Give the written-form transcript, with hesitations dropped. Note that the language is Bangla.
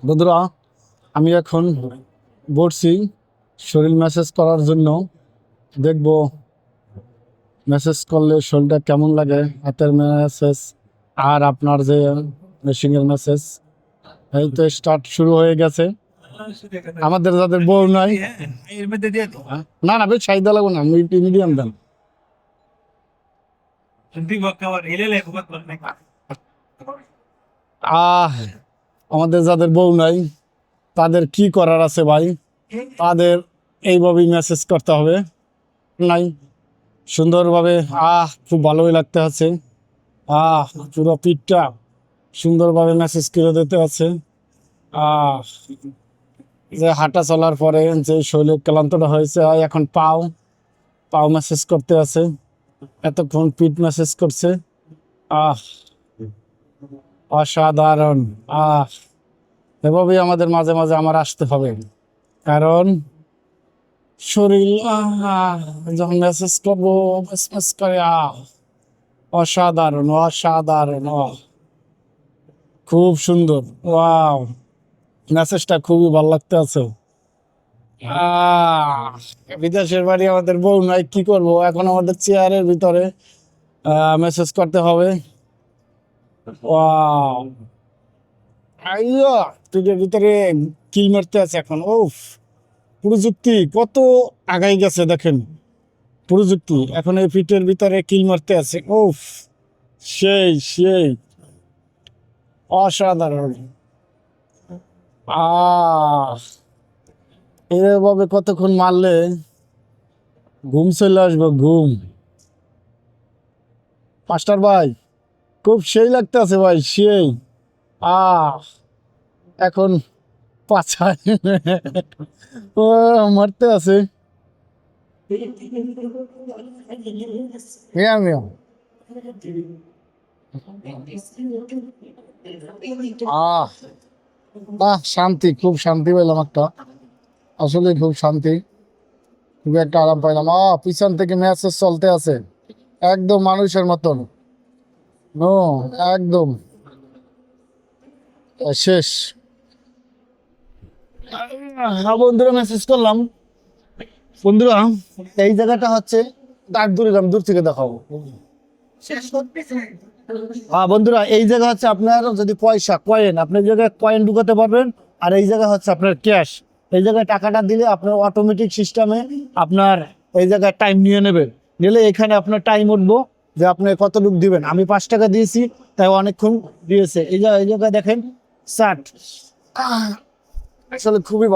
বন্ধুরা, আমি এখন বসছি শরীর ম্যাসেজ করার জন্য। দেখব ম্যাসেজ করলে শরীরটা কেমন লাগে, হাতের ম্যাসেজ আর আপনার যে মেশিনের ম্যাসেজ। এই তো স্টার্ট শুরু হয়ে গেছে। আমাদের যাদের বউ নাই, না না বেশ চাহিদা লাগবে না, মিডিয়াম দেন। আমাদের যাদের বউ নাই তাদের কি করার আছে ভাই, তাদের এইভাবেই মেসেজ করতে হবে। নাই সুন্দরভাবে খুব ভালোই লাগতে আছে। পুরো পিঠটা সুন্দরভাবে মেসেজ করে দিতে আছে। যে হাঁটা চলার পরে যে শরীরের ক্লান্তটা হয়েছে, এখন পাও পাও মেসেজ করতে আছে। এতক্ষণ পিঠ মেসেজ করছে। অসাধারণ। এভাবেই আমাদের মাঝে মাঝে আমার আসতে হবে, কারণ শরীর যখন মেসেজ করবো মেসেজ করে অসাধারণ অসাধারণ। খুব সুন্দর। ওয়াও, মেসেজটা খুবই ভালো লাগতে আছে। বিদেশের বাড়ি, আমাদের বউ নাই, কি করব এখন, আমাদের চেয়ারের ভিতরে মেসেজ করতে হবে। ওয়াও, পিঠের ভিতরে কিল মারতে আছে এখন। প্রযুক্তি কত আগাই গেছে দেখেন, প্রযুক্তি এখন এই পিঠের ভিতরে কিল মারতে আছে। সেই সেই অসাধারণ। এভাবে কতক্ষণ মারলে ঘুম চলে আসবো, ঘুম। মাস্টার ভাই, খুব সেই লাগতে আছে ভাই, সেই এখন পাছায় মারতে আছে। শান্তি, খুব শান্তি পেলাম একটা, আসলে খুব শান্তি, খুব একটা আরাম পাইলাম। পিছন থেকে ম্যাসেজ চলতে আছে একদম মানুষের মতন। একদম শেষ। বন্ধুরা মেসেজ করলাম। বন্ধুরা, এই জায়গাটা হচ্ছে দূর থেকে দেখাবো। বন্ধুরা, এই জায়গা হচ্ছে আপনার যদি পয়সা কয়েন, আপনি এই জায়গায় কয়েন ঢুকাতে পারবেন। আর এই জায়গা হচ্ছে আপনার ক্যাশ। এই জায়গায় টাকাটা দিলে আপনার অটোমেটিক সিস্টেমে আপনার এই জায়গায় টাইম নিলে এখানে আপনার টাইম উঠবো যে আপনি কতটুকু দিবেন। আমি 5 টাকা দিয়েছি, তাই অনেকক্ষণ দিয়েছে। এই জায়গায় দেখেন 60। আসলে খুবই